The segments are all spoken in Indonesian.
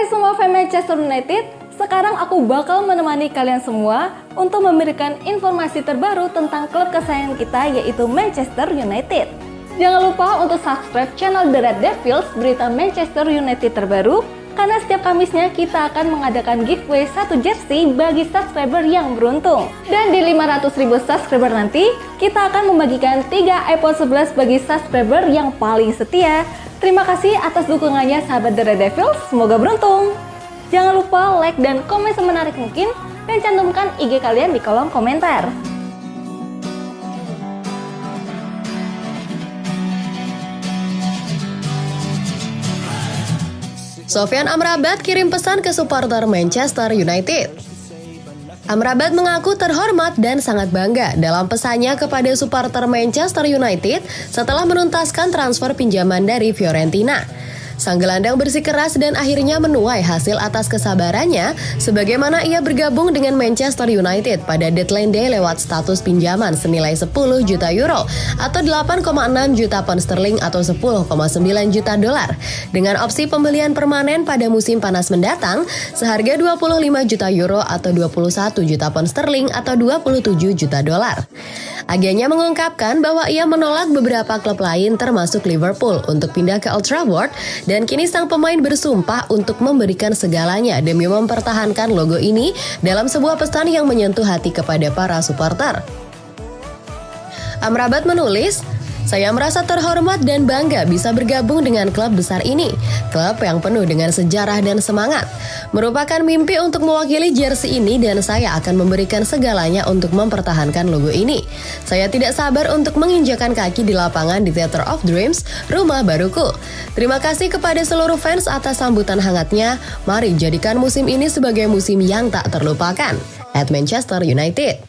Hai semua fans Manchester United, sekarang aku bakal menemani kalian semua untuk memberikan informasi terbaru tentang klub kesayangan kita yaitu Manchester United. Jangan lupa untuk subscribe channel The Red Devils berita Manchester United terbaru, karena setiap Kamisnya kita akan mengadakan giveaway 1 jersey bagi subscriber yang beruntung. Dan di 500.000 subscriber nanti, kita akan membagikan 3 iPhone 11 bagi subscriber yang paling setia. Terima kasih atas dukungannya sahabat The Red Devils, semoga beruntung. Jangan lupa like dan komen semenarik mungkin, dan cantumkan IG kalian di kolom komentar. Sofyan Amrabat kirim pesan ke supporter Manchester United. Amrabat mengaku terhormat dan sangat bangga dalam pesannya kepada supporter Manchester United setelah menuntaskan transfer pinjaman dari Fiorentina. Sang gelandang bersikeras dan akhirnya menuai hasil atas kesabarannya sebagaimana ia bergabung dengan Manchester United pada deadline day lewat status pinjaman senilai 10 juta euro atau 8,6 juta pound sterling atau 10,9 juta dolar dengan opsi pembelian permanen pada musim panas mendatang seharga 25 juta euro atau 21 juta pound sterling atau 27 juta dolar. Agennya mengungkapkan bahwa ia menolak beberapa klub lain termasuk Liverpool untuk pindah ke Old Trafford dan kini sang pemain bersumpah untuk memberikan segalanya demi mempertahankan logo ini dalam sebuah pesan yang menyentuh hati kepada para supporter. Amrabat menulis, "Saya merasa terhormat dan bangga bisa bergabung dengan klub besar ini, klub yang penuh dengan sejarah dan semangat. Merupakan mimpi untuk mewakili jersey ini dan saya akan memberikan segalanya untuk mempertahankan logo ini. Saya tidak sabar untuk menginjakan kaki di lapangan di Theatre of Dreams, rumah baruku. Terima kasih kepada seluruh fans atas sambutan hangatnya. Mari jadikan musim ini sebagai musim yang tak terlupakan." @Manchester United.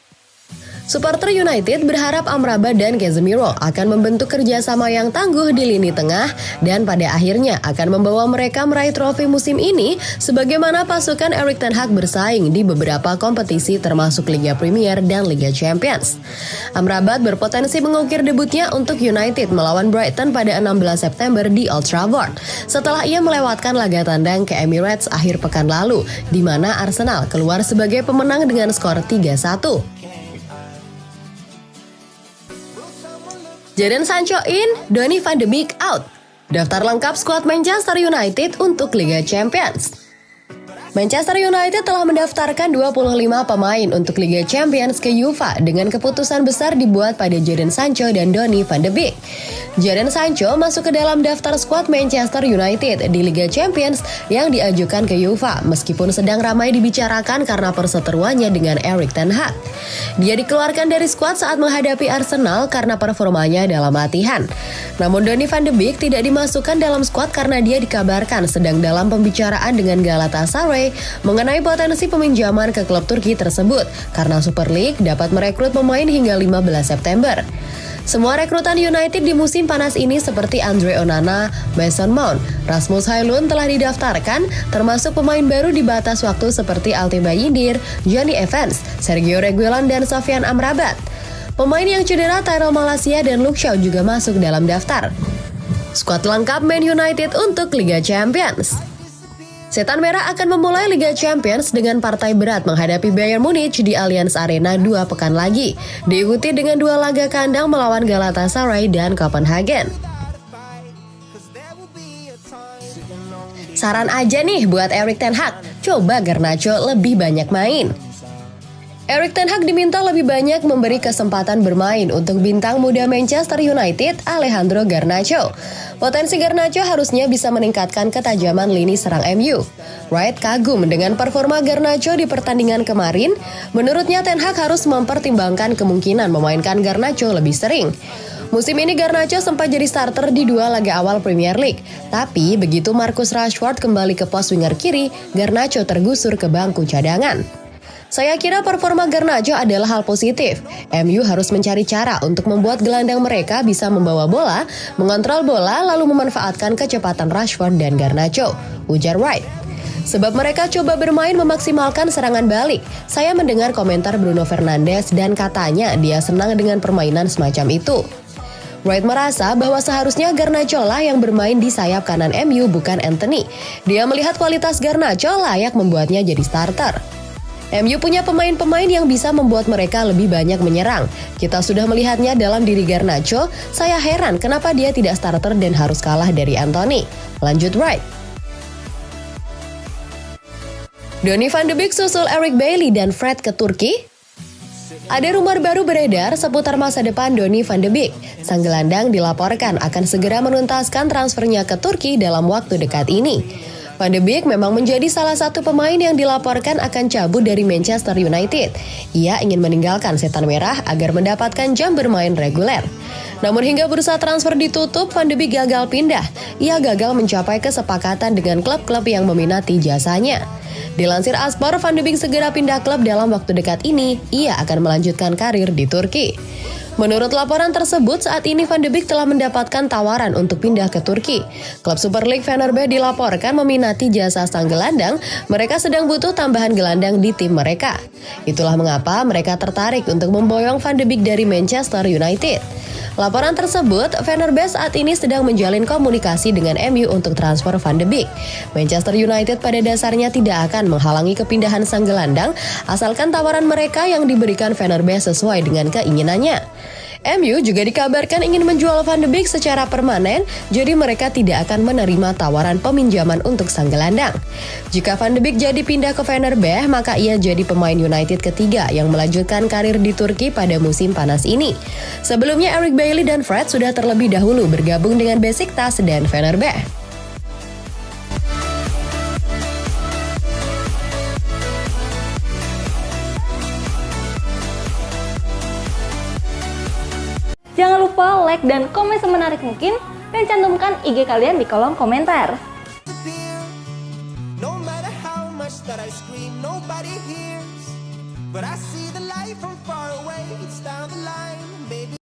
Supporter United berharap Amrabat dan Casemiro akan membentuk kerjasama yang tangguh di lini tengah dan pada akhirnya akan membawa mereka meraih trofi musim ini sebagaimana pasukan Erik ten Hag bersaing di beberapa kompetisi termasuk Liga Premier dan Liga Champions. Amrabat berpotensi mengukir debutnya untuk United melawan Brighton pada 16 September di Old Trafford setelah ia melewatkan laga tandang ke Emirates akhir pekan lalu di mana Arsenal keluar sebagai pemenang dengan skor 3-1. Jadon Sancho in, Donny van de Beek out. Daftar lengkap skuad Manchester United untuk Liga Champions. Manchester United telah mendaftarkan 25 pemain untuk Liga Champions ke UEFA dengan keputusan besar dibuat pada Jadon Sancho dan Donny van de Beek. Jadon Sancho masuk ke dalam daftar skuad Manchester United di Liga Champions yang diajukan ke UEFA meskipun sedang ramai dibicarakan karena perseteruannya dengan Erik ten Hag. Dia dikeluarkan dari skuad saat menghadapi Arsenal karena performanya dalam latihan. Namun Donny van de Beek tidak dimasukkan dalam skuad karena dia dikabarkan sedang dalam pembicaraan dengan Galatasaray mengenai potensi peminjaman ke klub Turki tersebut karena Super League dapat merekrut pemain hingga 15 September. Semua rekrutan United di musim panas ini seperti Andre Onana, Mason Mount, Rasmus Højlund telah didaftarkan, termasuk pemain baru di batas waktu seperti Altay Bayindir, Jonny Evans, Sergio Reguilon, dan Sofyan Amrabat. Pemain yang cedera Tyrell Malacia dan Luke Shaw juga masuk dalam daftar. Skuad lengkap Man United untuk Liga Champions. Setan Merah akan memulai Liga Champions dengan partai berat menghadapi Bayern Munich di Allianz Arena 2 pekan lagi, diikuti dengan 2 laga kandang melawan Galatasaray dan Copenhagen. Saran aja nih buat Erik ten Hag, coba Garnacho lebih banyak main. Erik ten Hag diminta lebih banyak memberi kesempatan bermain untuk bintang muda Manchester United, Alejandro Garnacho. Potensi Garnacho harusnya bisa meningkatkan ketajaman lini serang MU. Wright kagum dengan performa Garnacho di pertandingan kemarin. Menurutnya ten Hag harus mempertimbangkan kemungkinan memainkan Garnacho lebih sering. Musim ini Garnacho sempat jadi starter di 2 laga awal Premier League. Tapi begitu Marcus Rashford kembali ke pos winger kiri, Garnacho tergusur ke bangku cadangan. Saya kira performa Garnacho adalah hal positif. MU harus mencari cara untuk membuat gelandang mereka bisa membawa bola, mengontrol bola, lalu memanfaatkan kecepatan Rashford dan Garnacho, ujar Wright. Sebab mereka coba bermain memaksimalkan serangan balik. Saya mendengar komentar Bruno Fernandes dan katanya dia senang dengan permainan semacam itu. Wright merasa bahwa seharusnya Garnacho lah yang bermain di sayap kanan MU bukan Antony. Dia melihat kualitas Garnacho layak membuatnya jadi starter. MU punya pemain-pemain yang bisa membuat mereka lebih banyak menyerang. Kita sudah melihatnya dalam diri Garnacho, saya heran kenapa dia tidak starter dan harus kalah dari Antony. Lanjut Wright. Donny van de Beek susul Eric Bailly dan Fred ke Turki. Ada rumor baru beredar seputar masa depan Donny van de Beek. Sang gelandang dilaporkan akan segera menuntaskan transfernya ke Turki dalam waktu dekat ini. Van de Beek memang menjadi salah satu pemain yang dilaporkan akan cabut dari Manchester United. Ia ingin meninggalkan setan merah agar mendapatkan jam bermain reguler. Namun hingga bursa transfer ditutup, Van de Beek gagal pindah. Ia gagal mencapai kesepakatan dengan klub-klub yang meminati jasanya. Dilansir Aspor, Van de Beek segera pindah klub dalam waktu dekat ini. Ia akan melanjutkan karir di Turki. Menurut laporan tersebut, saat ini Van de Beek telah mendapatkan tawaran untuk pindah ke Turki. Klub Super League Fenerbahce dilaporkan meminati jasa sang gelandang. Mereka sedang butuh tambahan gelandang di tim mereka. Itulah mengapa mereka tertarik untuk memboyong Van de Beek dari Manchester United. Laporan tersebut, Fenerbahce saat ini sedang menjalin komunikasi dengan MU untuk transfer Van de Beek. Manchester United pada dasarnya tidak akan menghalangi kepindahan sang gelandang, asalkan tawaran mereka yang diberikan Fenerbahce sesuai dengan keinginannya. MU juga dikabarkan ingin menjual Van de Beek secara permanen, jadi mereka tidak akan menerima tawaran peminjaman untuk sang gelandang. Jika Van de Beek jadi pindah ke Fenerbahce, maka ia jadi pemain United ketiga yang melanjutkan karir di Turki pada musim panas ini. Sebelumnya Eric Bailly dan Fred sudah terlebih dahulu bergabung dengan Besiktas dan Fenerbahce. Jangan lupa like dan komen semenarik mungkin dan cantumkan IG kalian di kolom komentar. No matter how much that I scream, nobody hears. But I see the light from far away, it's down the line, maybe.